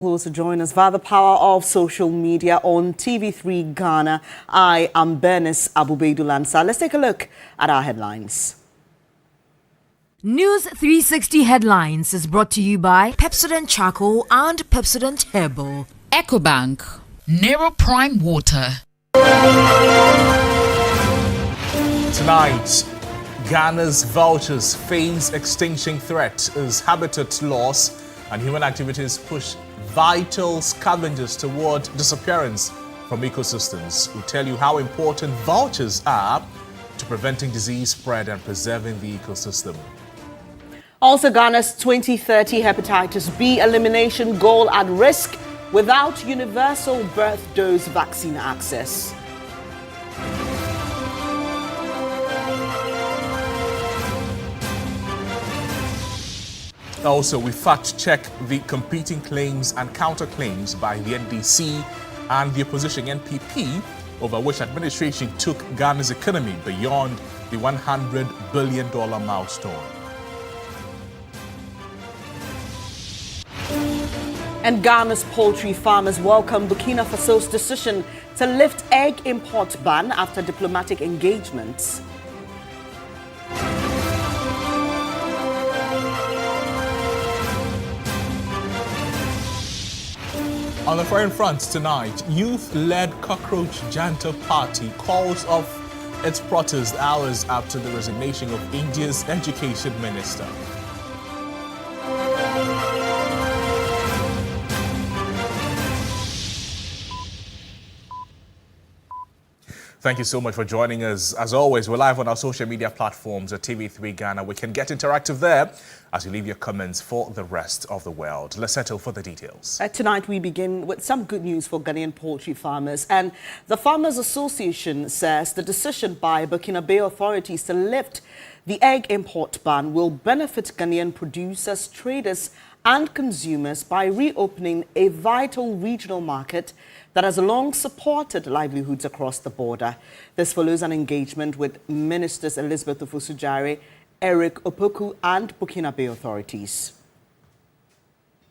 Who also join us via the power of social media on TV3 Ghana. I am Bernice Abubeidu-Lansa. Let's take a look at our headlines. News360 Headlines is brought to you by Pepsodent Charcoal and Pepsodent Herbal. EcoBank, Nero Prime Water. Tonight, Ghana's vultures face extinction threat as habitat loss and human activities push vital scavengers toward disappearance from ecosystems. We'll tell you how important vultures are to preventing disease spread and preserving the ecosystem. Also, Ghana's 2030 Hepatitis B elimination goal at risk without universal birth dose vaccine access. Also, we fact-check the competing claims and counterclaims by the NDC and the opposition NPP over which administration took Ghana's economy beyond the $100 billion milestone. And Ghana's poultry farmers welcome Burkina Faso's decision to lift egg import ban after diplomatic engagements. On the foreign front tonight, youth-led cockroach janta party calls off its protest hours after the resignation of India's education minister. Thank you so much for joining us. As always, we're live on our social media platforms at TV3 Ghana. We can get interactive there as you leave your comments for the rest of the world. Let's settle for the details. Tonight, we begin with some good news for Ghanaian poultry farmers. And the Farmers Association says the decision by Burkina Faso authorities to lift the egg import ban will benefit Ghanaian producers, traders, and consumers by reopening a vital regional market that has long supported livelihoods across the border. This follows an engagement with Ministers Elizabeth Ofosu-Jare, Eric Opoku, and Burkina Faso authorities.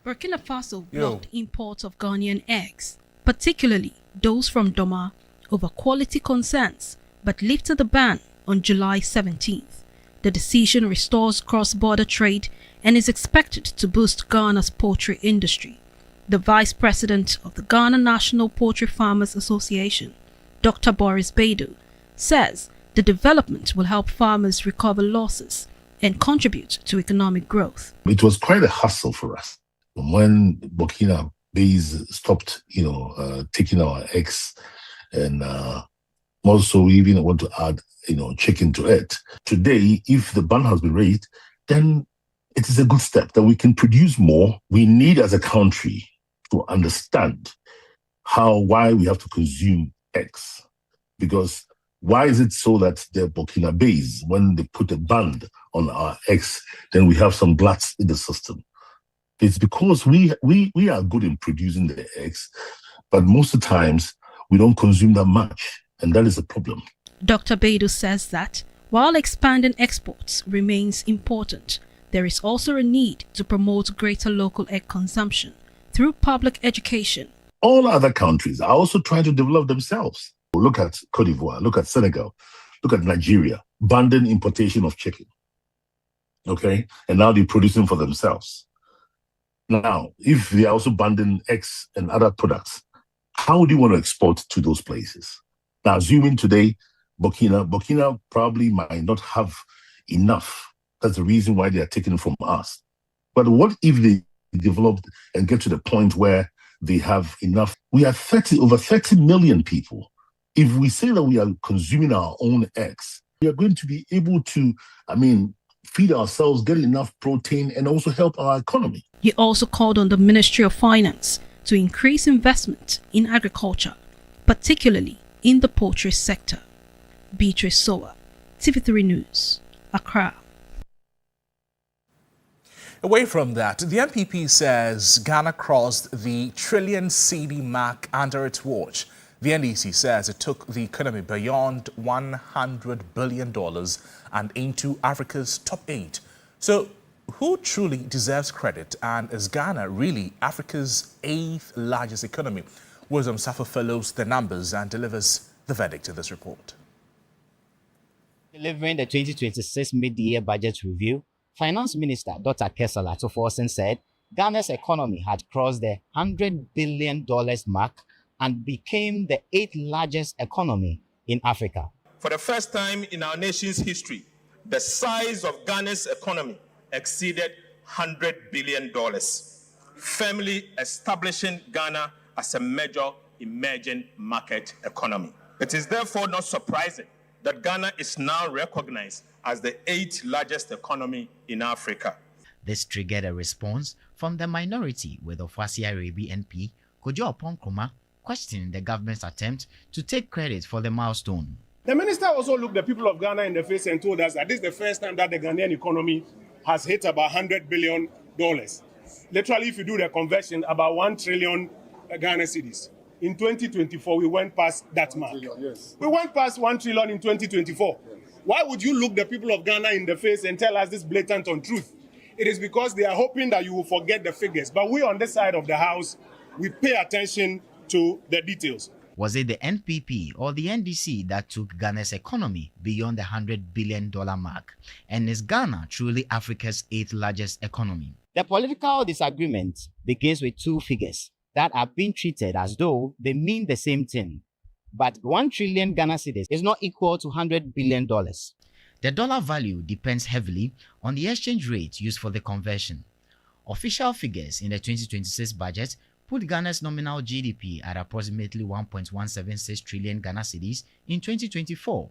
Burkina Faso blocked imports of Ghanaian eggs, particularly those from Doma, over quality concerns, but lifted the ban on July 17th. The decision restores cross-border trade and is expected to boost Ghana's poultry industry. The Vice President of the Ghana National Poultry Farmers Association, Dr. Boris Baidu, says the development will help farmers recover losses and contribute to economic growth. It was quite a hassle for us when Burkina Faso stopped, taking our eggs, and also we even want to add, chicken to it. Today, if the ban has been raised, then it is a good step that we can produce more. We need, as a country, to understand why we have to consume eggs. Because why is it so that the Burkina Faso, when they put a ban on our eggs, then we have some gluts in the system? It's because we are good in producing the eggs, but most of the times we don't consume that much, and that is a problem. Dr. Baidu says that while expanding exports remains important, there is also a need to promote greater local egg consumption through public education. All other countries are also trying to develop themselves. Look at Cote d'Ivoire, look at Senegal, look at Nigeria, banning importation of chicken. Okay? And now they're producing for themselves. Now, if they are also banning eggs and other products, how do you want to export to those places? Now, assuming today, Burkina probably might not have enough. That's the reason why they are taking from us. But what if they develop and get to the point where they have enough? We are over 30 million people. If we say that we are consuming our own eggs, we are going to be able to, feed ourselves, get enough protein, and also help our economy. He also called on the Ministry of Finance to increase investment in agriculture, particularly in the poultry sector. Beatrice Sowa, TV3 News, Accra. Away from that, the MPP says Ghana crossed the trillion cedi mark under its watch. The NDC says it took the economy beyond $100 billion and into Africa's top 8. So who truly deserves credit, and is Ghana really Africa's 8th largest economy? Wisdom Safo follows the numbers and delivers the verdict in this report. Delivering the 2026 mid-year budget review, Finance Minister Dr. Kesala Toforsen said Ghana's economy had crossed the $100 billion mark and became the 8th largest economy in Africa. For the first time in our nation's history, the size of Ghana's economy exceeded $100 billion, firmly establishing Ghana as a major emerging market economy. It is therefore not surprising that Ghana is now recognized as the 8th largest economy in Africa. This triggered a response from the minority, with Ofasi Arabi NP Kojo Oponkroma questioning the government's attempt to take credit for the milestone. The minister also looked the people of Ghana in the face and told us that this is the first time that the Ghanaian economy has hit about $100 billion. Literally, if you do the conversion, about 1 trillion Ghana cedis. In 2024, we went past that mark. Yes. We went past 1 trillion in 2024. Yes. Why would you look the people of Ghana in the face and tell us this blatant untruth? It is because they are hoping that you will forget the figures. But we on this side of the house, we pay attention to the details. Was it the NPP or the NDC that took Ghana's economy beyond the $100 billion mark? And is Ghana truly Africa's 8th largest economy? The political disagreement begins with two figures that are being treated as though they mean the same thing. But 1 trillion Ghana cedis is not equal to $100 billion. The dollar value depends heavily on the exchange rate used for the conversion. Official figures in the 2026 budget put Ghana's nominal GDP at approximately 1.176 trillion Ghana cedis in 2024,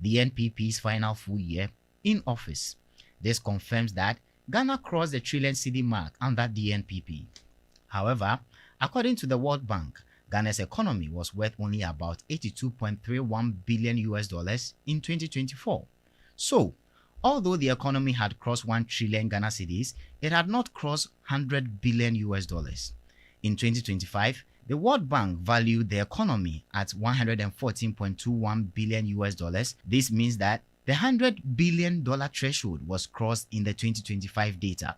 the NPP's final full year in office. This confirms that Ghana crossed the trillion cedi mark under the NPP. However, according to the World Bank, Ghana's economy was worth only about $82.31 billion in 2024. So, although the economy had crossed 1 trillion Ghana cedis, it had not crossed $100 billion. In 2025, the World Bank valued the economy at $114.21 billion. This means that the $100 billion threshold was crossed in the 2025 data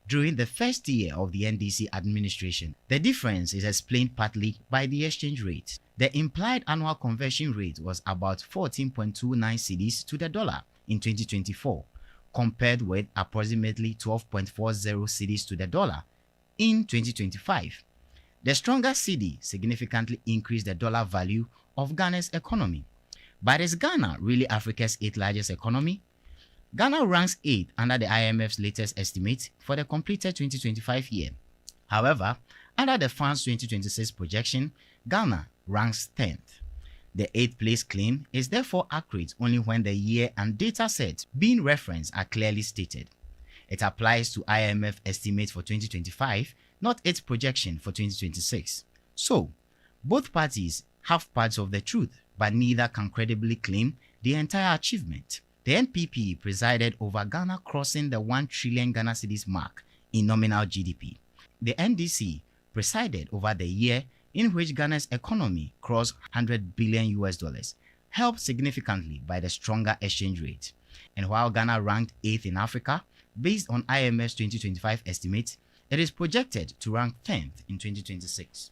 during the first year of the NDC administration. The difference is explained partly by the exchange rate. The implied annual conversion rate was about 14.29 cedis to the dollar in 2024, compared with approximately 12.40 cedis to the dollar in 2025. The stronger cedi significantly increased the dollar value of Ghana's economy. But is Ghana really Africa's 8th largest economy? Ghana ranks 8th under the IMF's latest estimate for the completed 2025 year. However, under the fund's 2026 projection, Ghana ranks 10th. The 8th place claim is therefore accurate only when the year and data sets being referenced are clearly stated. It applies to IMF estimates for 2025, not its projection for 2026. So, both parties have parts of the truth, but neither can credibly claim the entire achievement. The NPP presided over Ghana crossing the 1 trillion Ghana cedis mark in nominal GDP. The NDC presided over the year in which Ghana's economy crossed $100 billion, helped significantly by the stronger exchange rate. And while Ghana ranked 8th in Africa, based on IMF's 2025 estimates, it is projected to rank 10th in 2026.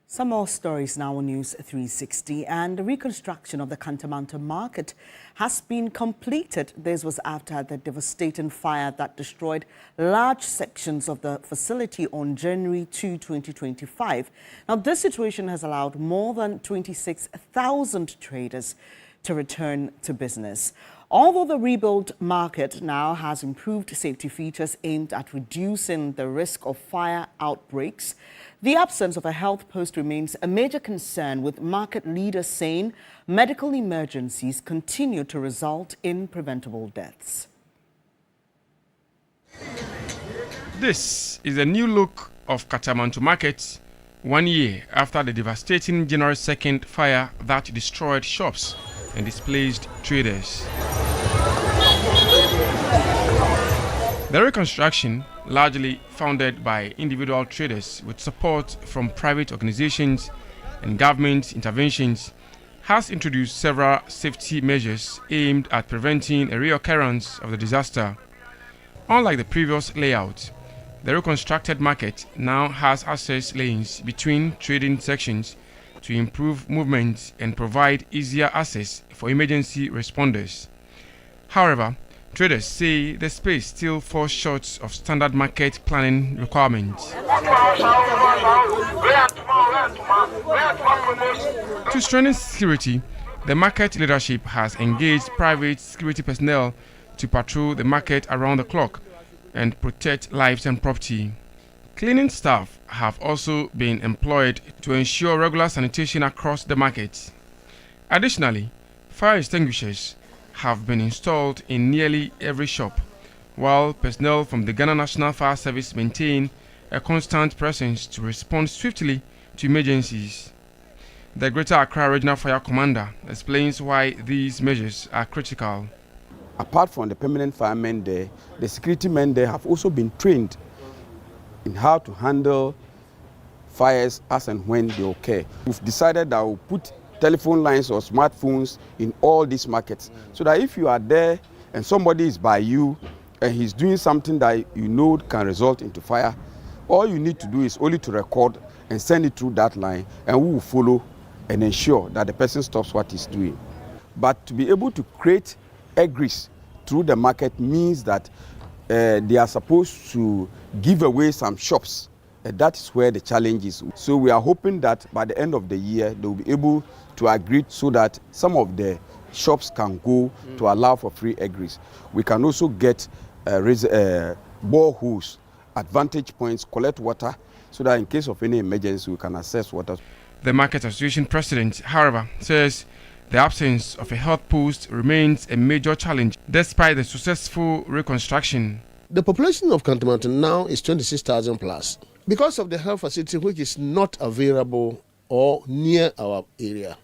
Some more stories now on News360, and the reconstruction of the Kantamanto market has been completed. This was after the devastating fire that destroyed large sections of the facility on January 2, 2025. Now, this situation has allowed more than 26,000 traders to return to business. Although the rebuilt market now has improved safety features aimed at reducing the risk of fire outbreaks, the absence of a health post remains a major concern, with market leaders saying medical emergencies continue to result in preventable deaths. This is a new look of Kantamanto Market 1 year after the devastating January 2nd fire that destroyed shops and displaced traders. The reconstruction, largely funded by individual traders with support from private organizations and government interventions, has introduced several safety measures aimed at preventing a reoccurrence of the disaster. Unlike the previous layout, the reconstructed market now has access lanes between trading sections to improve movement and provide easier access for emergency responders. However, traders say the space still falls short of standard market planning requirements. To strengthen security, the market leadership has engaged private security personnel to patrol the market around the clock and protect lives and property. Cleaning staff have also been employed to ensure regular sanitation across the market. Additionally, fire extinguishers have been installed in nearly every shop, while personnel from the Ghana National Fire Service maintain a constant presence to respond swiftly to emergencies. The Greater Accra Regional Fire Commander explains why these measures are critical. Apart from the permanent firemen there, the security men there have also been trained in how to handle fires as and when they occur. We've decided that we'll put telephone lines or smartphones in all these markets so that if you are there and somebody is by you and he's doing something that you know can result into fire, all you need to do is only to record and send it through that line, and we will follow and ensure that the person stops what he's doing. But to be able to create egrees through the market means that they are supposed to give away some shops. That is where the challenge is. So we are hoping that by the end of the year, they will be able to agree so that some of the shops can go to allow for free egrees. We can also get boreholes at vantage points, collect water, so that in case of any emergency, we can access water. The Market Association president, however, says the absence of a health post remains a major challenge despite the successful reconstruction. The population of Kantamanto now is 26,000 plus. Because of the health facility which is not available or near our area,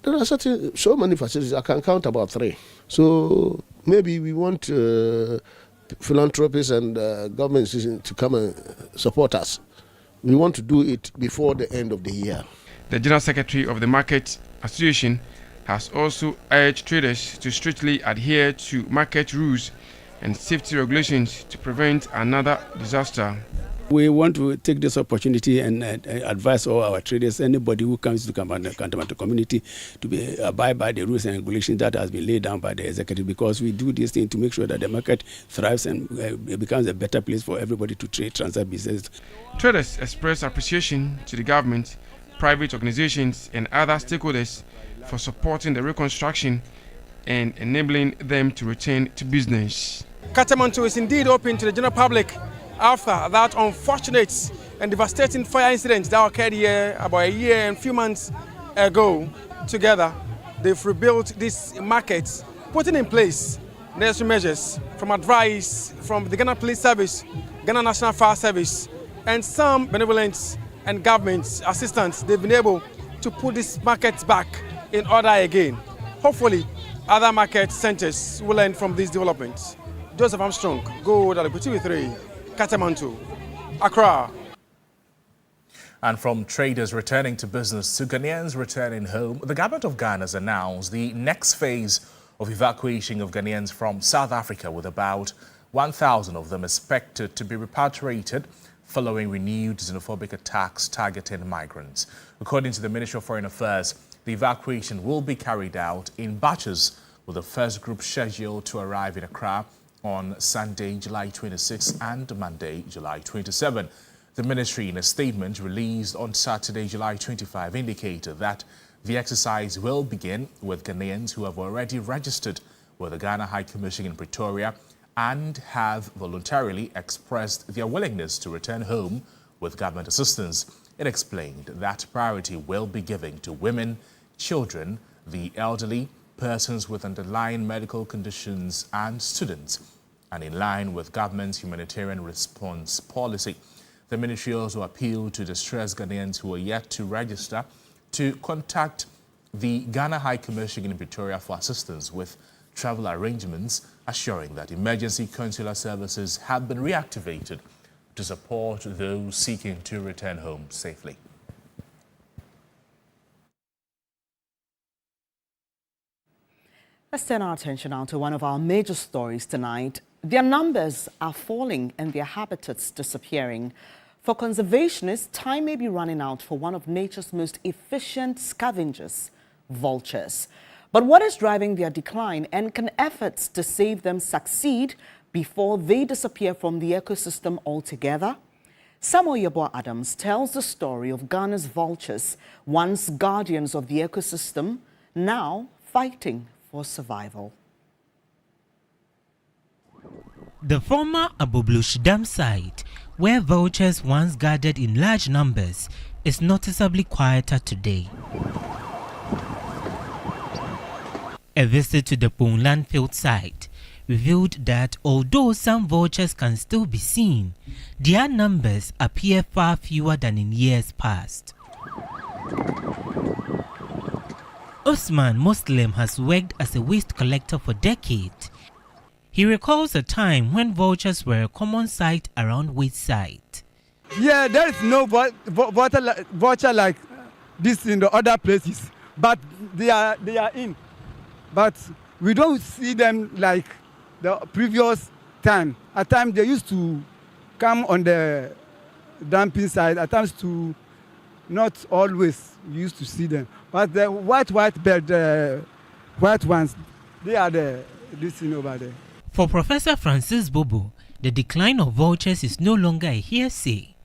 there are so many facilities, I can count about 3. So maybe we want philanthropists and government institutions to come and support us. We want to do it before the end of the year. The General Secretary of the Market Association has also urged traders to strictly adhere to market rules and safety regulations to prevent another disaster. We want to take this opportunity and advise all our traders, anybody who comes to the Kantamanto community, to abide by the rules and regulations that has been laid down by the executive, because we do this thing to make sure that the market thrives and it becomes a better place for everybody to trade, transact business. Traders express appreciation to the government, private organizations and other stakeholders for supporting the reconstruction and enabling them to return to business. Kantamanto is indeed open to the general public after that unfortunate and devastating fire incident that occurred here about a year and a few months ago. Together, they've rebuilt this market, putting in place necessary measures from advice from the Ghana Police Service, Ghana National Fire Service, and some benevolent and government assistance. They've been able to put this market back in order again. Hopefully, other market centers will learn from these developments. Joseph Armstrong, Go TV3, Kantamanto, Accra. And from traders returning to business to Ghanaians returning home, the government of Ghana has announced the next phase of evacuation of Ghanaians from South Africa, with about 1,000 of them expected to be repatriated following renewed xenophobic attacks targeting migrants. According to the Ministry of Foreign Affairs, the evacuation will be carried out in batches, with the first group scheduled to arrive in Accra on Sunday, July 26 and Monday, July 27. The ministry, in a statement released on Saturday, July 25, indicated that the exercise will begin with Ghanaians who have already registered with the Ghana High Commission in Pretoria and have voluntarily expressed their willingness to return home with government assistance. It explained that priority will be given to women, children, the elderly, persons with underlying medical conditions and students, and in line with government's humanitarian response policy. The ministry also appealed to distressed Ghanaians who are yet to register to contact the Ghana High Commission in Pretoria for assistance with travel arrangements, assuring that emergency consular services have been reactivated to support those seeking to return home safely. Let's turn our attention now to one of our major stories tonight. Their numbers are falling and their habitats disappearing. For conservationists, time may be running out for one of nature's most efficient scavengers, vultures. But what is driving their decline, and can efforts to save them succeed before they disappear from the ecosystem altogether? Samuel Yeboah Adams tells the story of Ghana's vultures, once guardians of the ecosystem, now fighting for survival. The former Aboblush Dam site, where vultures once gathered in large numbers, is noticeably quieter today. A visit to the Poultry field site revealed that although some vultures can still be seen, their numbers appear far fewer than in years past. Usman Muslim has worked as a waste collector for decades. He recalls a time when vultures were a common sight around waste site. Yeah, there is no vulture like this in the other places, but they are in. But we don't see them like the previous time. At times they used to come on the dumping side. At times to not always we used to see them. But the white bird, white ones, they are this thing over there. For Professor Francis Bobo, the decline of vultures is no longer a hearsay.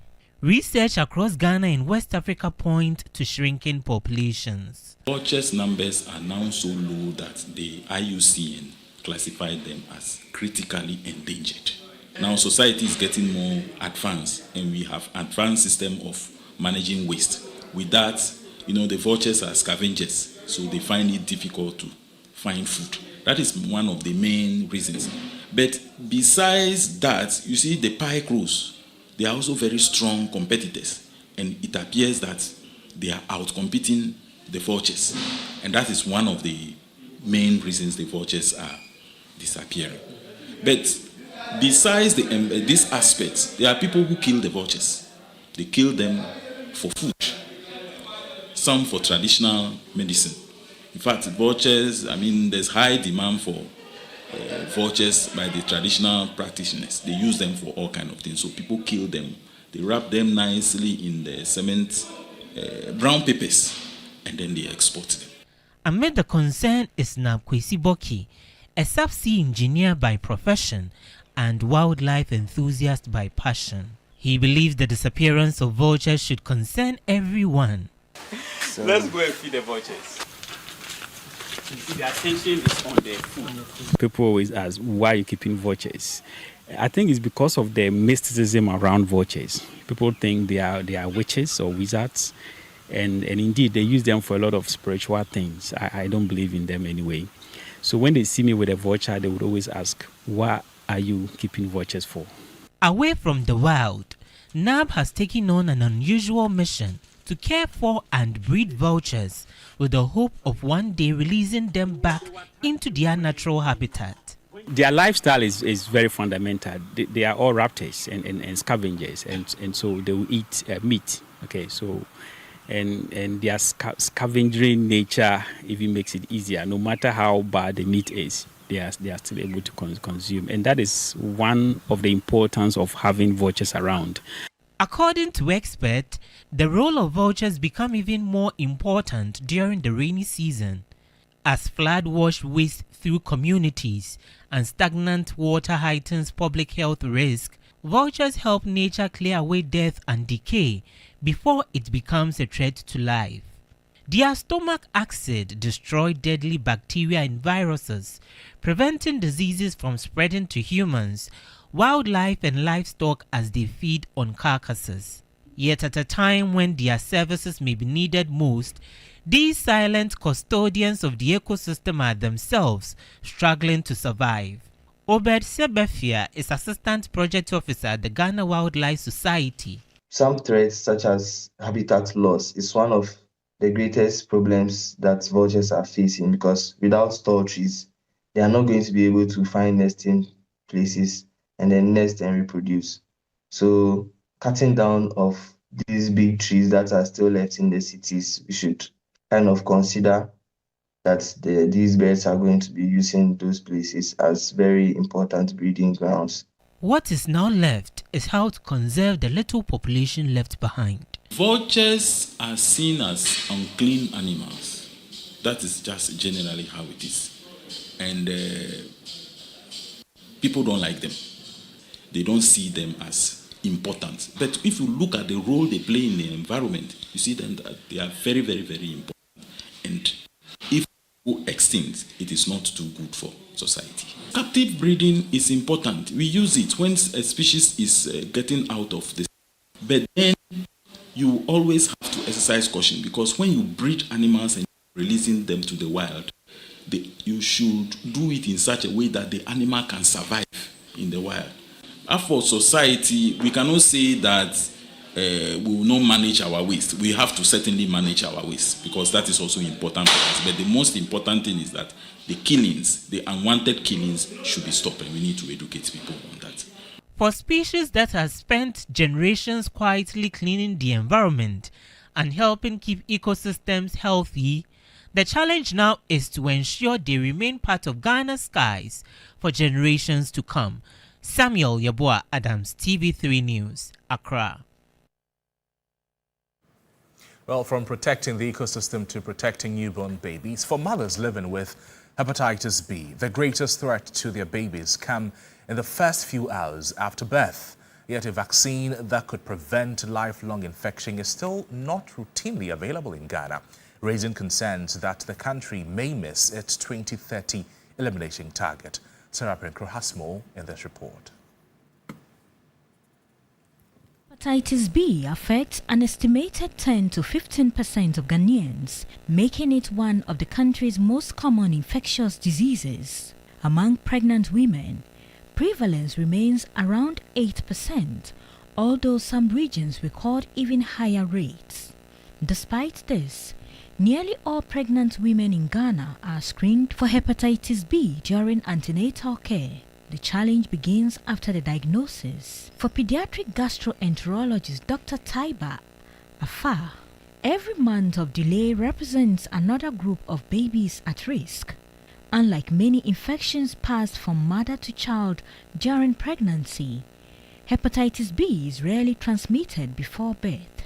Research across Ghana and West Africa point to shrinking populations. Vultures numbers are now so low that the IUCN classified them as critically endangered. Now society is getting more advanced, and we have advanced system of managing waste. With that, the vultures are scavengers, so they find it difficult to find food. That is one of the main reasons. But besides that, you see the pike crows, they are also very strong competitors, and it appears that they are outcompeting the vultures, and that is one of the main reasons the vultures are disappearing. But besides this aspect, there are people who kill the vultures. They kill them for food, some for traditional medicine. In fact, vultures, there's high demand for vultures by the traditional practitioners. They use them for all kinds of things. So people kill them. They wrap them nicely in the cement, brown papers, and then they export them. Amid the concern is Kwesi Boki, a subsea engineer by profession and wildlife enthusiast by passion. He believes the disappearance of vultures should concern everyone. So let's go and feed the vultures. The attention is on the food. People always ask, why are you keeping vultures? I think it's because of the mysticism around vultures. People think they are witches or wizards, and indeed they use them for a lot of spiritual things. I don't believe in them anyway. So when they see me with a vulture, they would always ask, what are you keeping vultures for? Away from the wild, NAB has taken on an unusual mission to care for and breed vultures with the hope of one day releasing them back into their natural habitat. Their lifestyle is very fundamental. They are all raptors and scavengers, and so they will eat meat. Okay, so and their scavenging nature even makes it easier. No matter how bad the meat is, they are still able to consume, and that is one of the importance of having vultures around. According to experts, the role of vultures become even more important during the rainy season, as flood wash waste through communities and stagnant water heightens public health risk. Vultures help nature clear away death and decay before it becomes a threat to life. Their stomach acid destroys deadly bacteria and viruses, preventing diseases from spreading to humans, wildlife and livestock as they feed on carcasses. Yet at a time when their services may be needed most, these silent custodians of the ecosystem are themselves struggling to survive. Obed Sebefia is Assistant Project Officer at the Ghana Wildlife Society. Some threats such as habitat loss is one of the greatest problems that vultures are facing, because without tall trees, they are not going to be able to find nesting places and then nest and reproduce. So cutting down of these big trees that are still left in the cities, we should kind of consider that these birds are going to be using those places as very important breeding grounds. What is now left is how to conserve the little population left behind. Vultures are seen as unclean animals. That is just generally how it is. And people don't like them. They don't see them as important. But if you look at the role they play in the environment, you see them that they are very, very, very important. And if they go extinct, it is not too good for society. Captive breeding is important. We use it when a species is getting out of the... But then you always have to exercise caution, because when you breed animals and releasing them to the wild, you should do it in such a way that the animal can survive in the wild. As for society, we cannot say that we will not manage our waste. We have to certainly manage our waste, because that is also important for us. But the most important thing is that the killings, the unwanted killings, should be stopped, and we need to educate people on that. For species that have spent generations quietly cleaning the environment and helping keep ecosystems healthy, the challenge now is to ensure they remain part of Ghana's skies for generations to come. Samuel Yeboah Adams, TV3 News, Accra. Well, from protecting the ecosystem to protecting newborn babies, for mothers living with hepatitis B, the greatest threat to their babies come in the first few hours after birth. Yet a vaccine that could prevent lifelong infection is still not routinely available in Ghana, raising concerns that the country may miss its 2030 elimination target. Sarah Penkro has more in this report. Hepatitis B affects an estimated 10 to 15% of Ghanaians, making it one of the country's most common infectious diseases. Among pregnant women, prevalence remains around 8%, although some regions record even higher rates. Despite this, nearly all pregnant women in Ghana are screened for hepatitis B during antenatal care. The challenge begins after the diagnosis. For pediatric gastroenterologist Dr. Taiba Afar, every month of delay represents another group of babies at risk. Unlike many infections passed from mother to child during pregnancy, hepatitis B is rarely transmitted before birth.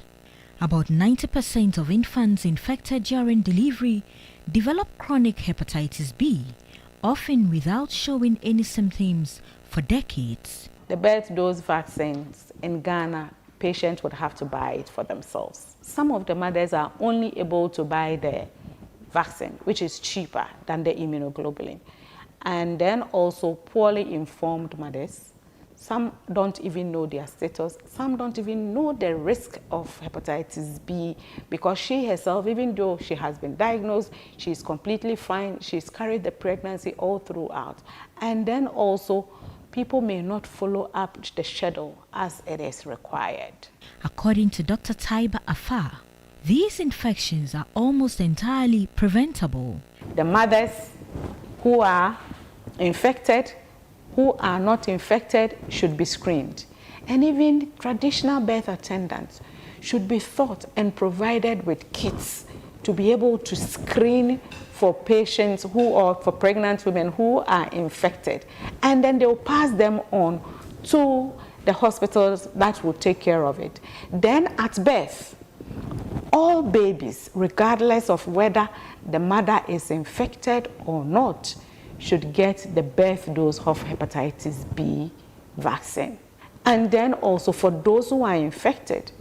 About 90% of infants infected during delivery develop chronic hepatitis B, often without showing any symptoms for decades. The birth dose vaccines in Ghana, patients would have to buy it for themselves. Some of the mothers are only able to buy the vaccine, which is cheaper than the immunoglobulin. And then also poorly informed mothers. Some don't even know their status. Some don't even know the risk of hepatitis B, because she herself, even though she has been diagnosed, she's completely fine. She's carried the pregnancy all throughout. And then also, people may not follow up the schedule as it is required. According to Dr. Taiba Afar, these infections are almost entirely preventable. The mothers who are infected, who are not infected, should be screened. And even traditional birth attendants should be taught and provided with kits to be able to screen for patients or for pregnant women who are infected. And then they'll pass them on to the hospitals that will take care of it. Then at birth, all babies, regardless of whether the mother is infected or not, should get the birth dose of hepatitis B vaccine. And then also for those who are infected,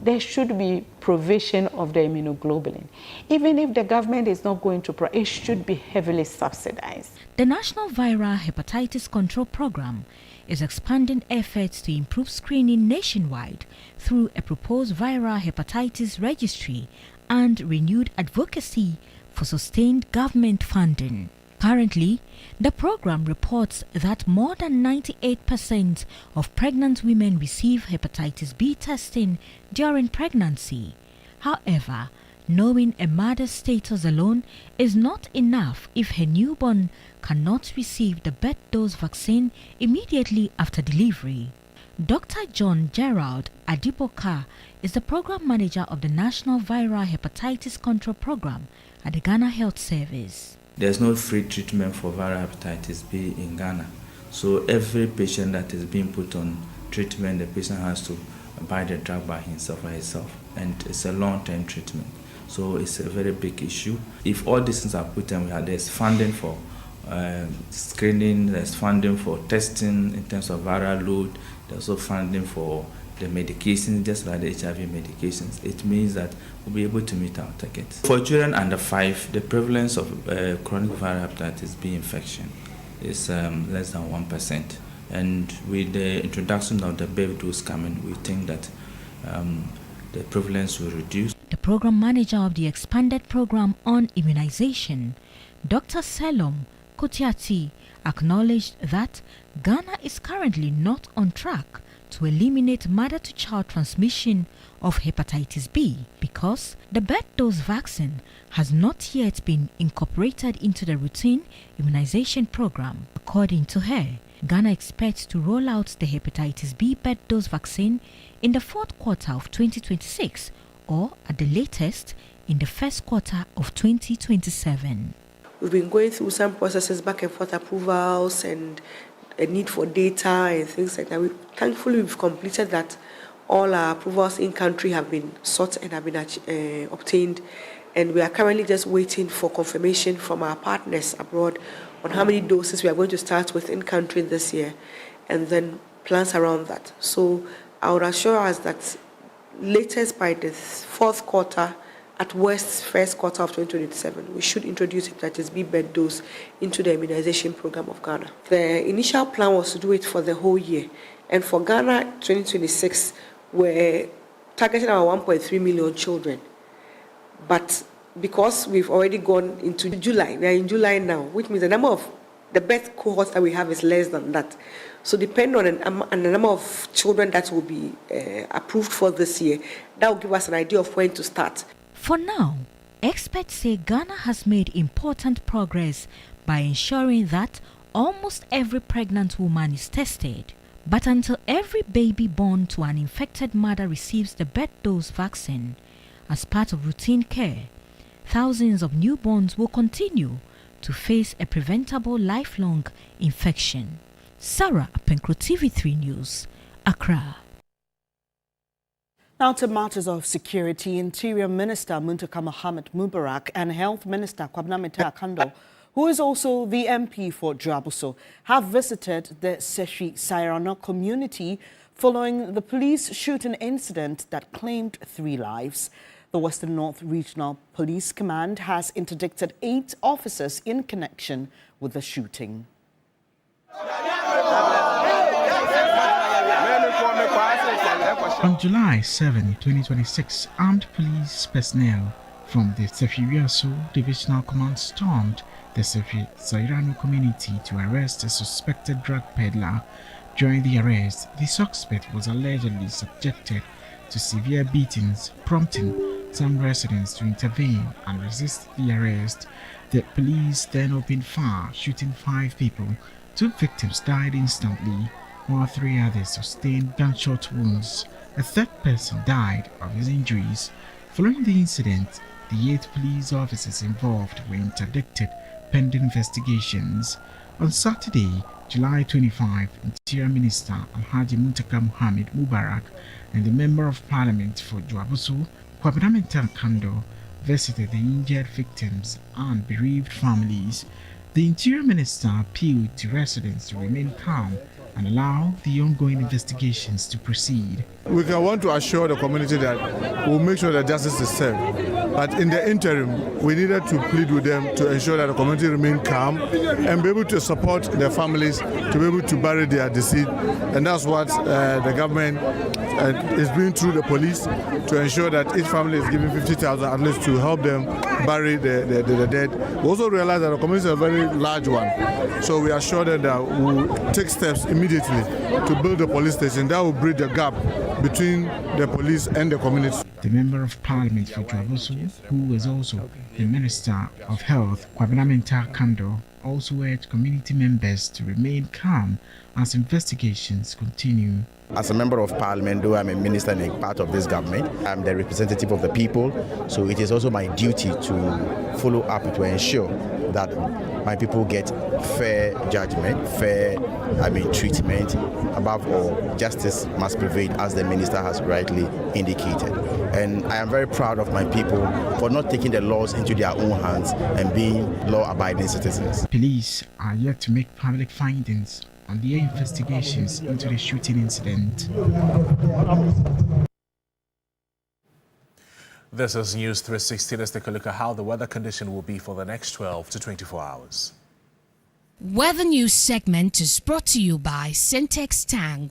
there should be provision of the immunoglobulin. Even if the government is not going to it should be heavily subsidized. The National Viral Hepatitis Control Program is expanding efforts to improve screening nationwide through a proposed viral hepatitis registry and renewed advocacy for sustained government funding. Currently, the program reports that more than 98% of pregnant women receive hepatitis B testing during pregnancy. However, knowing a mother's status alone is not enough if her newborn cannot receive the birth dose vaccine immediately after delivery. Dr. John Gerald Adiboka is the program manager of the National Viral Hepatitis Control Program at the Ghana Health Service. There's no free treatment for viral hepatitis B in Ghana. So every patient that is being put on treatment, the patient has to buy the drug by himself or herself. And it's a long-term treatment. So it's a very big issue. If all these things are put in, there's funding for screening, there's funding for testing in terms of viral load, there's also funding for the medications, just like the HIV medications. It means that we'll be able to meet our targets. For children under 5, the prevalence of chronic viral hepatitis B infection is less than 1%. And with the introduction of the baby dose coming, we think that the prevalence will reduce. The program manager of the expanded program on immunization, Dr. Selom Kotiati, acknowledged that Ghana is currently not on track to eliminate mother-to-child transmission of hepatitis B because the birth dose vaccine has not yet been incorporated into the routine immunization program. According to her, Ghana expects to roll out the hepatitis B birth dose vaccine in the 4th quarter of 2026 or at the latest in the 1st quarter of 2027. We've been going through some processes, back and forth approvals and a need for data and things like that. Thankfully, we've completed that. All our approvals in country have been sought and have been obtained. And we are currently just waiting for confirmation from our partners abroad on how many doses we are going to start with in country this year, and then plans around that. So I would assure us that latest by the 4th quarter, at worst 1st quarter of 2027, we should introduce hepatitis B birth dose into the immunization program of Ghana. The initial plan was to do it for the whole year. And for Ghana 2026, we're targeting our 1.3 million children. But because we've already gone into July, we are in July now, which means the number of the birth cohorts that we have is less than that. So depending on the number of children that will be approved for this year, that will give us an idea of when to start. For now, experts say Ghana has made important progress by ensuring that almost every pregnant woman is tested. But until every baby born to an infected mother receives the birth dose vaccine as part of routine care, thousands of newborns will continue to face a preventable lifelong infection. Sarah Apenkro, TV3 News, Accra. Now to matters of security, Interior Minister Muntaka Mohammed Mubarak and Health Minister Kantamanto Kando, who is also the MP for Dwabuso, have visited the Ayerano community following the police shooting incident that claimed 3 lives. The Western North Regional Police Command has interdicted 8 officers in connection with the shooting. On July 7, 2026, armed police personnel from the Ayerano Divisional Command stormed the Ayerano community to arrest a suspected drug peddler. During the arrest, the suspect was allegedly subjected to severe beatings, prompting some residents to intervene and resist the arrest. The police then opened fire, shooting 5 people. 2 victims died instantly, while 3 others sustained gunshot wounds. A 3rd person died of his injuries. Following the incident, the 8 police officers involved were interdicted pending investigations. On Saturday, July 25, Interior Minister Alhaji Muntaka Mohammed Mubarak and the Member of Parliament for Dwabuso, Kantamanto Kando, visited the injured victims and bereaved families. The Interior Minister appealed to residents to remain calm and allow the ongoing investigations to proceed. We want to assure the community that we'll make sure that justice is served. But in the interim, we needed to plead with them to ensure that the community remain calm and be able to support their families to be able to bury their deceased. And that's what the government is doing through the police to ensure that each family is given 50,000 at least to help them bury the dead. We also realize that the community is a very large one. So we assure them that we'll take steps immediately to build a police station that will bridge the gap between the police and the community. The Member of Parliament for Dwabuso, who is also the Minister of Health, Kantamanto Kando, also urged community members to remain calm as investigations continue. As a member of parliament, though I'm a minister and a part of this government, I'm the representative of the people, so it is also my duty to follow up to ensure that my people get fair judgment, fair treatment. Above all, justice must prevail, as the minister has rightly indicated. And I am very proud of my people for not taking the laws into their own hands and being law-abiding citizens. Police are yet to make public findings on their investigations into the shooting incident. This is News 360. Let's take a look at how the weather condition will be for the next 12 to 24 hours. Weather News segment is brought to you by Syntex Tank.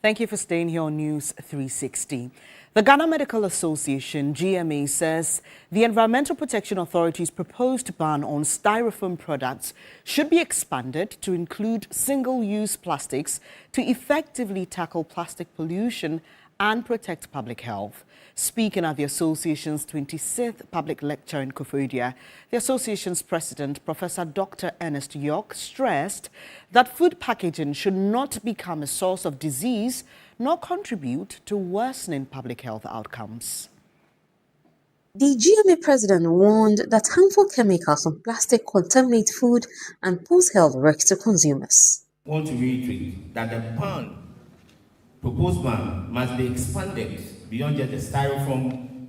Thank you for staying here on News 360. The Ghana Medical Association, GMA, says the Environmental Protection Authority's proposed ban on styrofoam products should be expanded to include single-use plastics to effectively tackle plastic pollution and protect public health. Speaking at the association's 26th public lecture in Koforidua, the association's president, Professor Dr. Ernest York, stressed that food packaging should not become a source of disease nor contribute to worsening public health outcomes. The GMA president warned that harmful chemicals from plastic contaminate food and pose health risks to consumers. I want to reiterate that the proposed ban must be expanded beyond just the styrofoam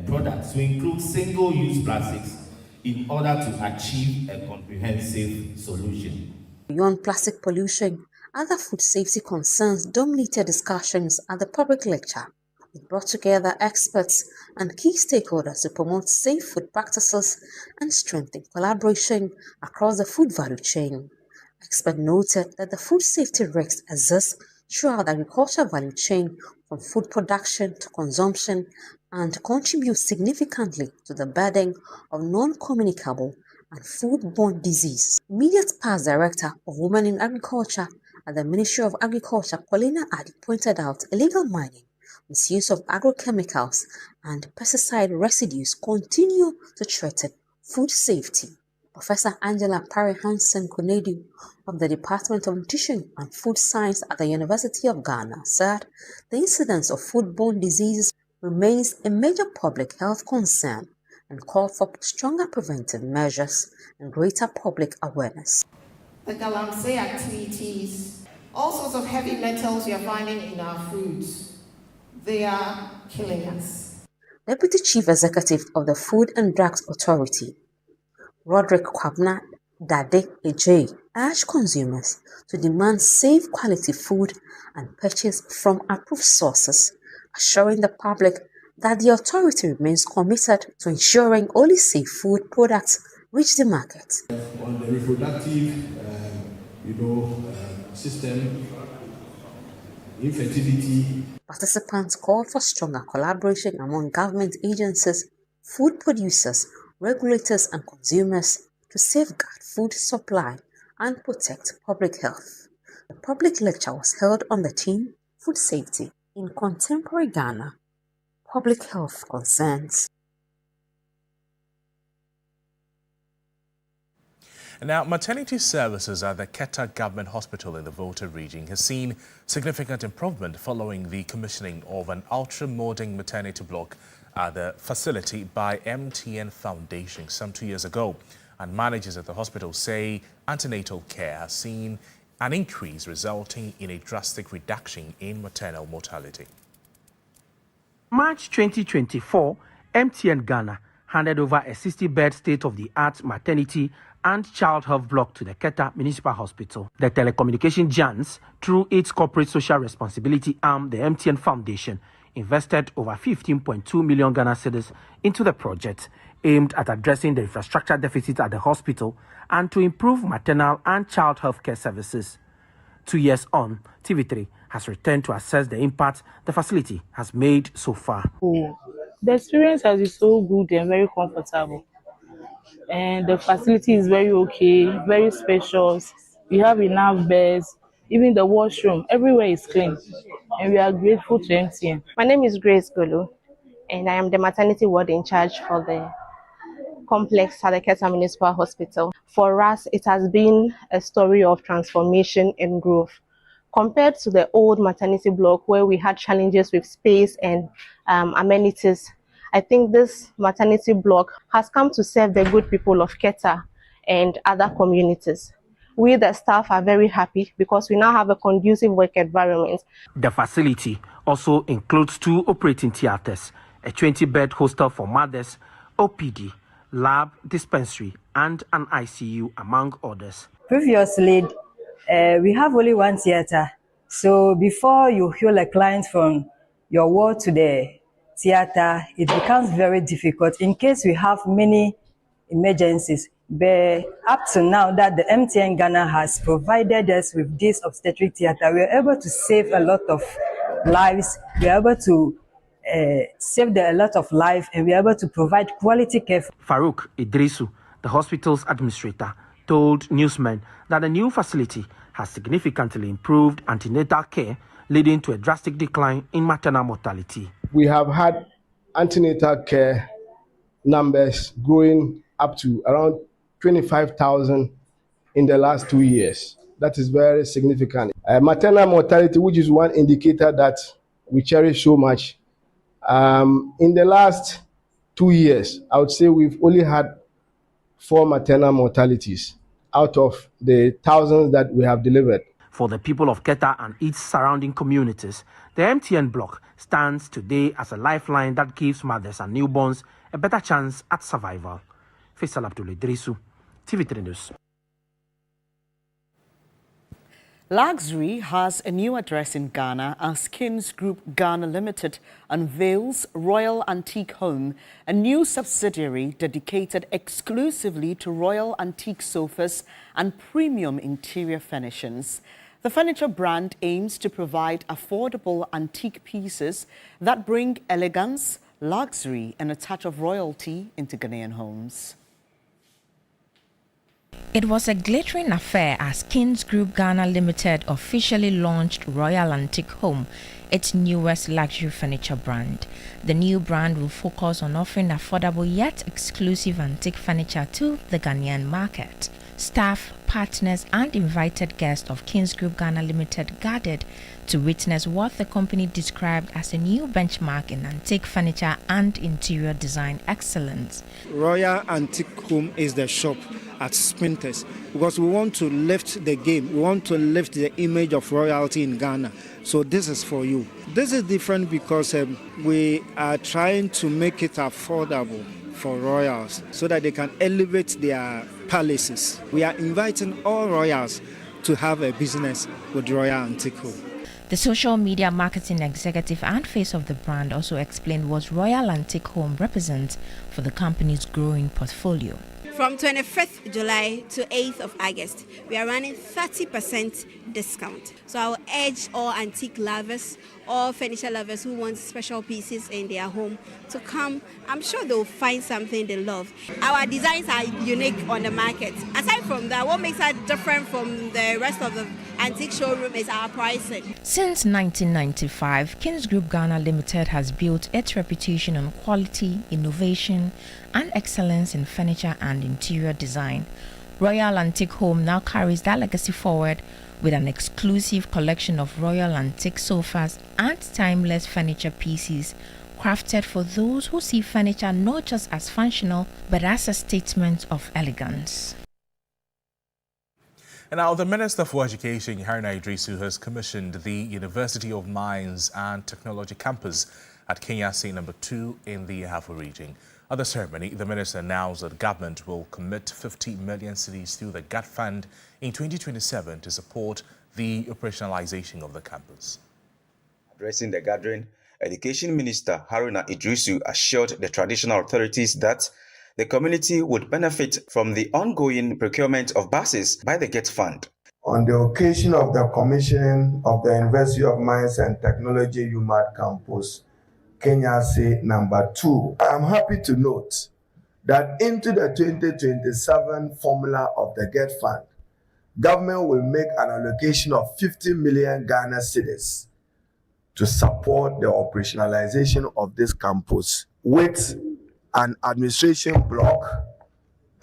products to include single-use plastics in order to achieve a comprehensive solution. Beyond plastic pollution, other food safety concerns dominated discussions at the public lecture. It brought together experts and key stakeholders to promote safe food practices and strengthen collaboration across the food value chain. Experts noted that the food safety risks exist throughout the agricultural value chain, from food production to consumption, and contribute significantly to the burden of non-communicable and foodborne diseases. Immediate past Director of Women in Agriculture at the Ministry of Agriculture, Paulina Adi, pointed out illegal mining, misuse of agrochemicals, and pesticide residues continue to threaten food safety. Professor Angela Parry-Hansen Konadu of the Department of Nutrition and Food Science at the University of Ghana said the incidence of foodborne diseases remains a major public health concern and called for stronger preventive measures and greater public awareness. The galamsey activities, all sorts of heavy metals we are finding in our foods, they are killing us. Deputy Chief Executive of the Food and Drugs Authority, Roderick Kwabna Dade Ejay, urged consumers to demand safe quality food and purchase from approved sources, assuring the public that the authority remains committed to ensuring only safe food products reach the market. On the reproductive, system, infertility. Participants called for stronger collaboration among government agencies, food producers, regulators and consumers to safeguard food supply and protect public health. The public lecture was held on the theme Food Safety in Contemporary Ghana, Public Health Concerns. Now, maternity services at the Keta Government Hospital in the Volta region has seen significant improvement following the commissioning of an ultra-modern maternity block at the facility by MTN Foundation some 2 years ago. And managers at the hospital say antenatal care has seen an increase resulting in a drastic reduction in maternal mortality. March 2024, MTN Ghana handed over a 60-bed state-of-the-art maternity and child health block to the Keta Municipal Hospital. The telecommunication giants, through its corporate social responsibility arm, the MTN Foundation, invested over 15.2 million Ghana cedis into the project, aimed at addressing the infrastructure deficit at the hospital and to improve maternal and child health care services. 2 years on, TV3 has returned to assess the impact the facility has made so far. The experience has been so good and very comfortable. And the facility is very okay, very spacious. We have enough beds, even the washroom, everywhere is clean. And we are grateful to MTN. My name is Grace Golo, and I am the maternity ward in charge for the complex at the Keta Municipal Hospital. For us, it has been a story of transformation and growth. Compared to the old maternity block where we had challenges with space and amenities, I think this maternity block has come to serve the good people of Keta and other communities. We, the staff, are very happy because we now have a conducive work environment. The facility also includes 2 operating theaters, a 20-bed hostel for mothers, OPD, lab, dispensary, and an ICU, among others. Previously, we have only 1 theater. So before you heal a client from your ward to the theater, it becomes very difficult. In case we have many emergencies, But up to now that the MTN Ghana has provided us with this obstetric theater, we are able to save a lot of lives. We are able to save a lot of life, and we are able to provide quality care. Farouk Idrisu, the hospital's administrator, told newsmen that the new facility has significantly improved antenatal care, leading to a drastic decline in maternal mortality. We have had antenatal care numbers growing up to around 25,000 in the last 2 years. That is very significant. Maternal mortality, which is one indicator that we cherish so much, in the last 2 years, I would say we've only had 4 maternal mortalities out of the thousands that we have delivered. For the people of Keta and its surrounding communities, the MTN block stands today as a lifeline that gives mothers and newborns a better chance at survival. Faisal Abdul Idrisu, TV3 News. Luxury has a new address in Ghana as Kins Group Ghana Limited unveils Royal Antique Home, a new subsidiary dedicated exclusively to royal antique sofas and premium interior furnishings. The furniture brand aims to provide affordable antique pieces that bring elegance, luxury, and a touch of royalty into Ghanaian homes. It was a glittering affair as Kins Group Ghana Limited officially launched Royal Antique Home, its newest luxury furniture brand. The new brand will focus on offering affordable yet exclusive antique furniture to the Ghanaian market. Staff, partners, and invited guests of Kins Group Ghana Limited gathered to witness what the company described as a new benchmark in antique furniture and interior design excellence. Royal Antique Home is the shop at Sprinters because we want to lift the game. We want to lift the image of royalty in Ghana. So this is for you. This is different because we are trying to make it affordable for royals so that they can elevate their palaces. We are inviting all royals to have a business with Royal Antique Home. The social media marketing executive and face of the brand also explained what Royal Antique Home represents for the company's growing portfolio. From 25th July to 8th of August, we are running 30% discount. So I will urge all antique lovers, all furniture lovers who want special pieces in their home to come. I'm sure they'll find something they love. Our designs are unique on the market. Aside from that, what makes us different from the rest of the antique showroom is our pricing. Since 1995, Kins Group Ghana Limited has built its reputation on quality, innovation, and excellence in furniture and interior design. Royal Antique Home now carries that legacy forward with an exclusive collection of royal antique sofas and timeless furniture pieces crafted for those who see furniture not just as functional but as a statement of elegance. And now the Minister for Education, Ayerano Idrisu, has commissioned the University of Mines and Technology campus at Kenya No. 2 in the Ahafo region. At the ceremony, the minister announced that the government will commit 50 million cedis through the GAT Fund in 2027 to support the operationalization of the campus. Addressing the gathering, Education Minister Ayerano Idrisu assured the traditional authorities that the community would benefit from the ongoing procurement of buses by the GAT Fund. On the occasion of the commissioning of the University of Mines and Technology UMAD campus, Kenya No. 2. I am happy to note that into the 2027 formula of the GET Fund, government will make an allocation of 50 million Ghana cedis to support the operationalization of this campus with an administration block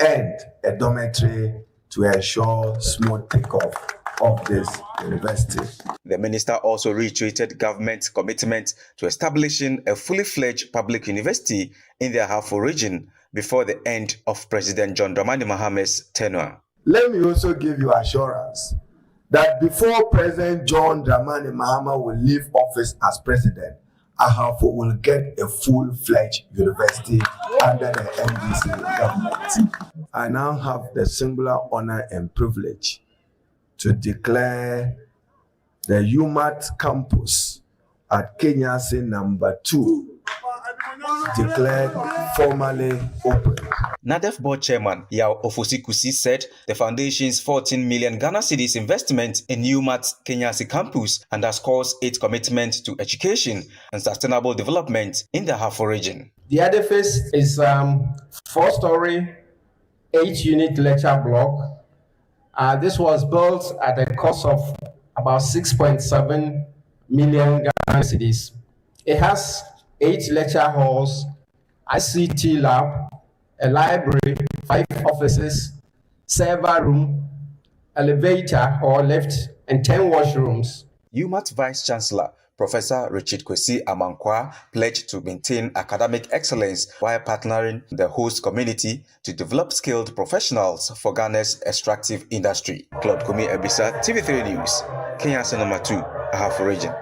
and a dormitory to ensure smooth takeoff of this university. The minister also reiterated government's commitment to establishing a fully fledged public university in the Ahafo region before the end of President John Dramani Mahame's tenure. Let me also give you assurance that before President John Dramani Mahama will leave office as president, Ahafo will get a full-fledged university under the NDC government. I now have the singular honor and privilege to declare the UMAT campus at Kenya No. 2 declared formally open. NADEF board chairman Yao Ofosikusi said the foundation's 14 million Ghana cedis investment in UMAT's Kenyasi campus underscores its commitment to education and sustainable development in the Hafo region. The edifice is 4-story, 8-unit lecture block. This was built at a cost of about 6.7 million Ghana cedis. It has 8 lecture halls, ICT lab, a library, 5 offices, server room, elevator or lift, and 10 washrooms. UMAT Vice Chancellor Professor Richard Kwesi Amankwa pledged to maintain academic excellence while partnering the host community to develop skilled professionals for Ghana's extractive industry. Claude Komi Ebisa, TV3 News, Kenya number 2, Ahafo region.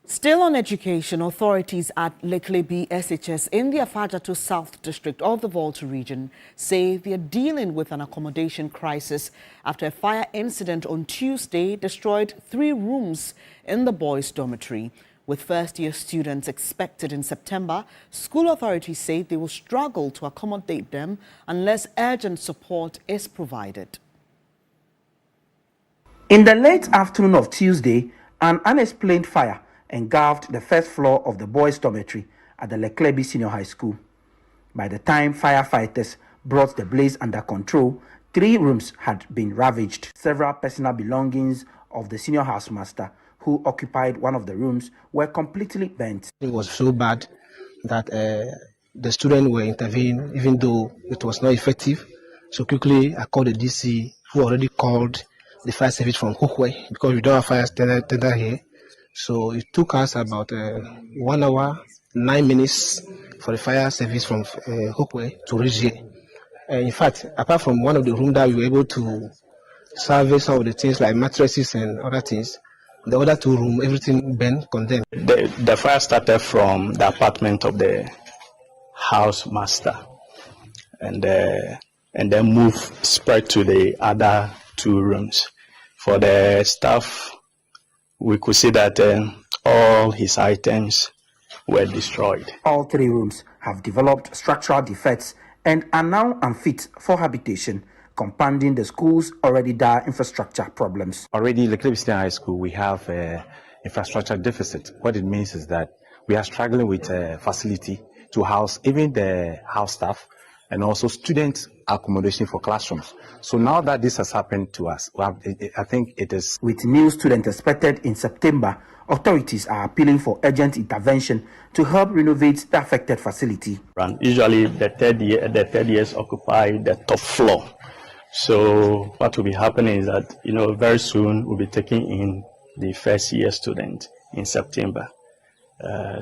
Still on education, authorities at Leklebi SHS in the Afajato South District of the Vulture region say they are dealing with an accommodation crisis after a fire incident on Tuesday destroyed 3 rooms in the boys' dormitory. With first-year students expected in September, school authorities say they will struggle to accommodate them unless urgent support is provided. In the late afternoon of Tuesday, an unexplained fire engulfed the first floor of the boys' dormitory at the Leklebi Senior High School. By the time firefighters brought the blaze under control, 3 rooms had been ravaged. Several personal belongings of the senior housemaster who occupied one of the rooms were completely burnt. It was so bad that the students were intervening, even though it was not effective. So quickly, I called the DC, who already called the fire service from Hukwe, because we don't have fire tender here. So it took us about 1 hour, 9 minutes for the fire service from Hukwe to reach here. In fact, apart from one of the rooms that we were able to salvage some of the things like mattresses and other things, the other 2 rooms, everything burned, condemned. The fire started from the apartment of the house master, and then spread to the other 2 rooms. For the staff, we could see that all his items were destroyed. All 3 rooms have developed structural defects and are now unfit for habitation, compounding the school's already dire infrastructure problems. Already, Leklebi Senior High School, we have infrastructure deficit. What it means is that we are struggling with a facility to house even the house staff and also student accommodation for classrooms. So now that this has happened to us, I think it is... With new students expected in September, authorities are appealing for urgent intervention to help renovate the affected facility. Usually the third years occupy the top floor. So what will be happening is that, very soon we'll be taking in the first year student in September.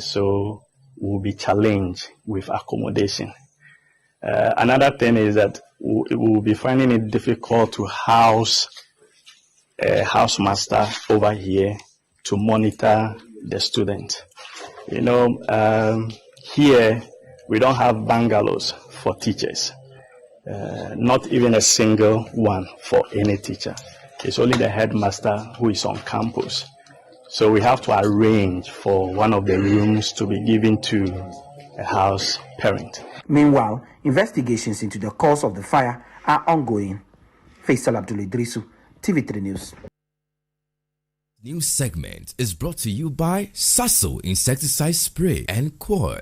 So we'll be challenged with accommodation. Another thing is that we will be finding it difficult to house a housemaster over here to monitor the student. Here we don't have bungalows for teachers, not even a single one for any teacher. It's only the headmaster who is on campus. So we have to arrange for one of the rooms to be given to a house parent. Meanwhile, investigations into the cause of the fire are ongoing. Faisal Abdul Idrisu, TV3 News. News segment is brought to you by Sasso Insecticide Spray and Coil.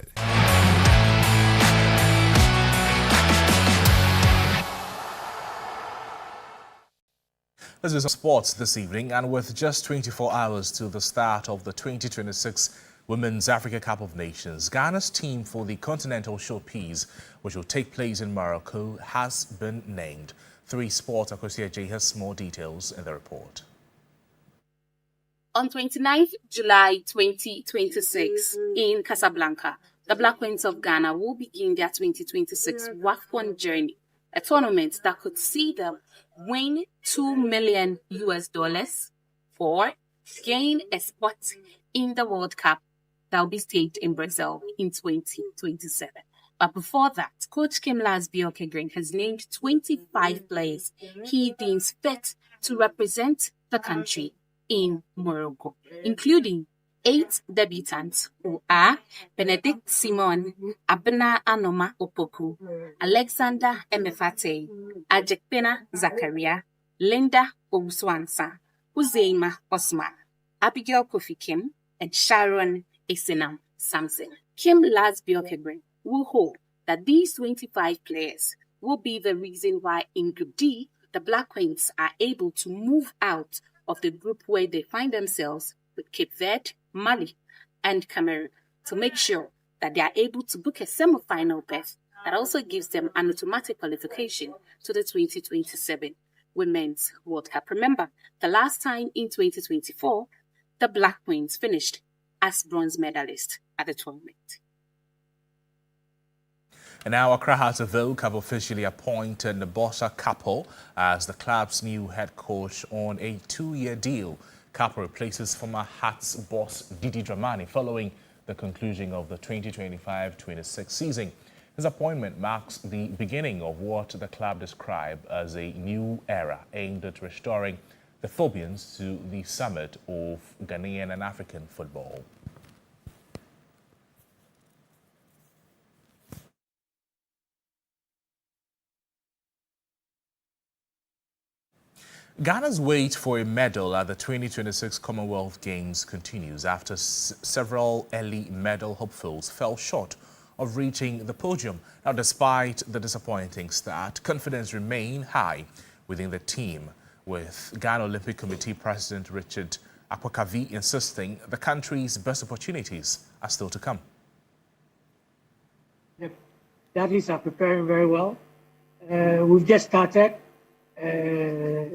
This is sports this evening, and with just 24 hours to the start of the 2026 Women's Africa Cup of Nations, Ghana's team for the Continental Showpiece, which will take place in Morocco, has been named. 3 Sports Akosia J has more details in the report. On 29th July 2026 in Casablanca, the Black Queens of Ghana will begin their 2026 WAFCON journey, a tournament that could see them win $2 million for gain a spot in the World Cup that will be staged in Brazil in 2027. But before that, Coach Kim Lasbioke has named 25 players he deems fit to represent the country in Morocco, including 8 debutants who are Benedict Simon, Abena Anoma Opoku, Alexander Emefate, Ajekpena Zakaria, Linda Owuswansa, Uzeima Osman, Abigail Kofi Kim, and Sharon Esenam Samson. Kim Lasbiokebre will hope that these 25 players will be the reason why in Group D, the Black Queens are able to move out of the group where they find themselves with Cape Verde, Mali, and Cameroon to make sure that they are able to book a semi-final berth that also gives them an automatic qualification to the 2027 Women's World Cup. Remember, the last time in 2024, the Black Queens finished as bronze medalists at the tournament. And now Accra Hearts of Oak have officially appointed Nabosa Kapo as the club's new head coach on a 2-year deal. Kapo replaces former Hearts boss Didi Dramani following the conclusion of the 2025-26 season. His appointment marks the beginning of what the club described as a new era aimed at restoring the Thobians to the summit of Ghanaian and African football. Ghana's wait for a medal at the 2026 Commonwealth Games continues after several early medal hopefuls fell short of reaching the podium. Now, despite the disappointing start, confidence remained high within the team, with Ghana Olympic Committee President Richard Akwakavi insisting the country's best opportunities are still to come. The athletes are preparing very well. We've just started.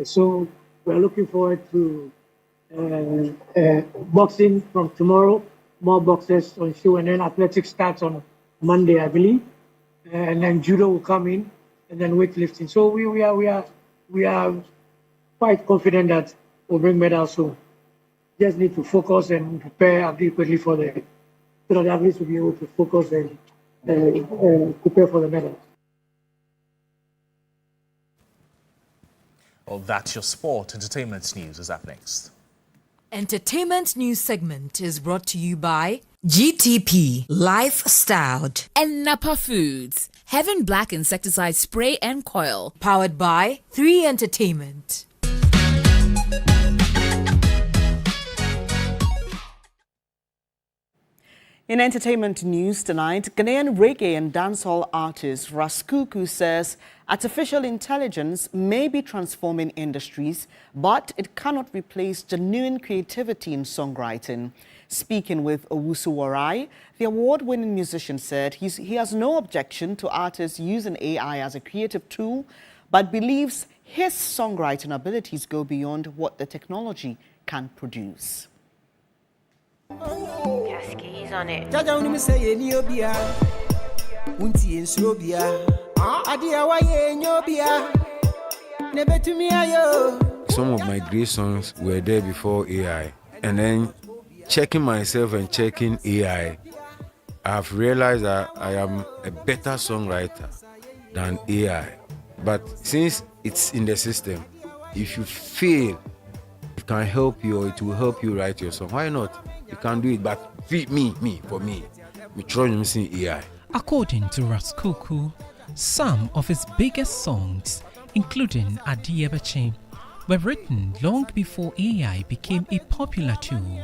So we're looking forward to boxing from tomorrow, more boxers on show, and then athletics starts on Monday, I believe, and then judo will come in, and then weightlifting. So we are quite confident that we'll bring medals soon. Just need to focus and prepare adequately so that the athletes will be able to focus and prepare for the medals. Well, that's your sport. Entertainment news is up next. Entertainment news segment is brought to you by GTP Lifestyled and Napa Foods. Heaven Black Insecticide Spray and Coil. Powered by 3 Entertainment. In entertainment news tonight, Ghanaian reggae and dancehall artist Raskuku says artificial intelligence may be transforming industries, but it cannot replace genuine creativity in songwriting. Speaking with Owusu Warai, the award-winning musician said he has no objection to artists using AI as a creative tool, but believes his songwriting abilities go beyond what the technology can produce. Cascades on it. Some of my great songs were there before AI, and then checking myself and checking AI, I've realized that I am a better songwriter than AI. But since it's in the system, if you feel it can help you or it will help you write your song, why not? You can do it, but for me, we try using AI. According to Raskuku, some of his biggest songs, including Evacuation, were written long before AI became a popular tool,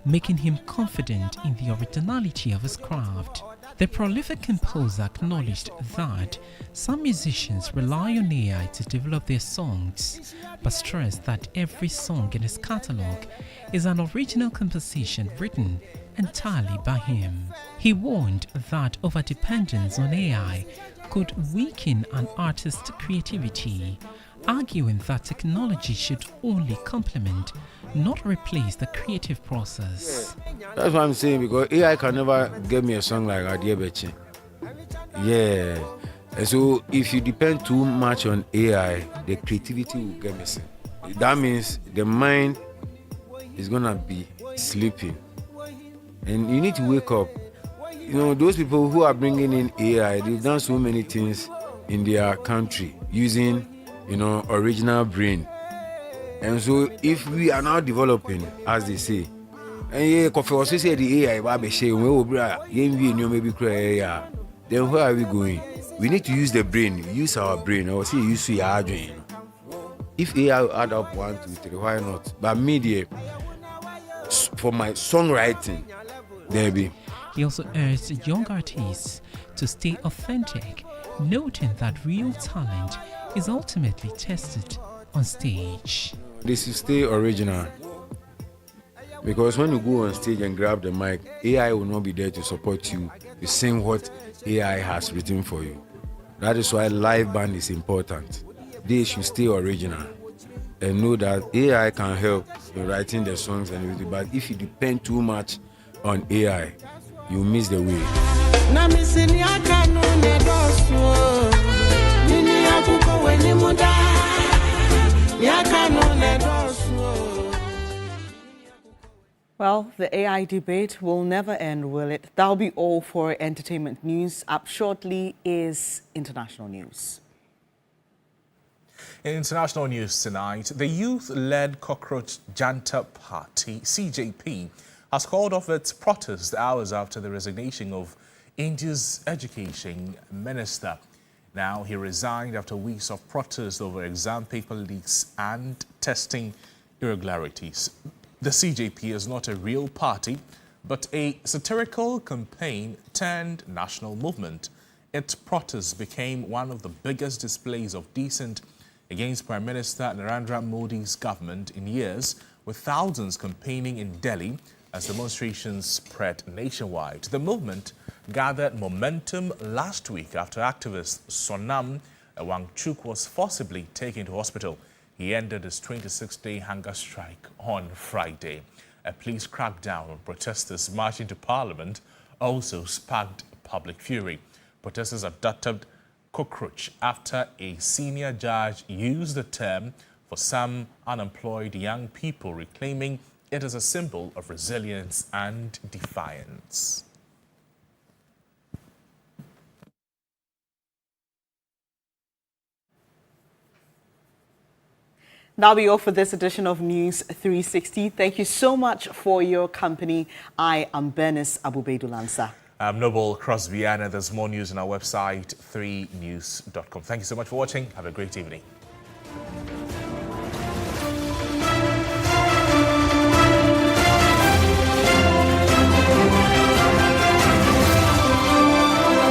making him confident in the originality of his craft. The prolific composer acknowledged that some musicians rely on AI to develop their songs, but stressed that every song in his catalogue is an original composition written entirely by him. He warned that overdependence on AI could weaken an artist's creativity, arguing that technology should only complement, not replace the creative process. That's what I'm saying, because AI can never get me a song like Evacuation. Yeah. And so if you depend too much on AI, the creativity will get missing. That means the mind is gonna be sleeping. And you need to wake up. You know, those people who are bringing in AI, they've done so many things in their country using, original brain. And so if we are now developing, as they say, And yeah, coffee also say the AI baby say we will maybe cry. Then where are we going? We need to use the brain, use our brain, or see use your brain. If AI will add up 1, 2, 3, why not? But media for my songwriting, there be. He also urged young artists to stay authentic, noting that real talent is ultimately tested on stage. This is stay original. Because when you go on stage and grab the mic, AI will not be there to support you to sing what AI has written for you. That is why live band is important. They should stay original and know that AI can help in writing the songs and everything. But if you depend too much on AI, you miss the way. Well, the AI debate will never end, will it? That'll be all for entertainment news. Up shortly is international news. In international news tonight, the youth-led Cockroach Janta Party, CJP, has called off its protest hours after the resignation of India's education minister. Now, he resigned after weeks of protest over exam paper leaks and testing irregularities. The CJP is not a real party, but a satirical campaign turned national movement. Its protests became one of the biggest displays of dissent against Prime Minister Narendra Modi's government in years, with thousands campaigning in Delhi as demonstrations spread nationwide. The movement gathered momentum last week after activist Sonam Wangchuk was forcibly taken to hospital. He ended his 26-day hunger strike on Friday. A police crackdown on protesters marching to Parliament also sparked public fury. Protesters adopted cockroach after a senior judge used the term for some unemployed young people, reclaiming it as a symbol of resilience and defiance. That'll be all for this edition of News 360. Thank you so much for your company. I am Bernice Abubedulansa. I'm Noble Crosby, and there's more news on our website, 3news.com. Thank you so much for watching. Have a great evening.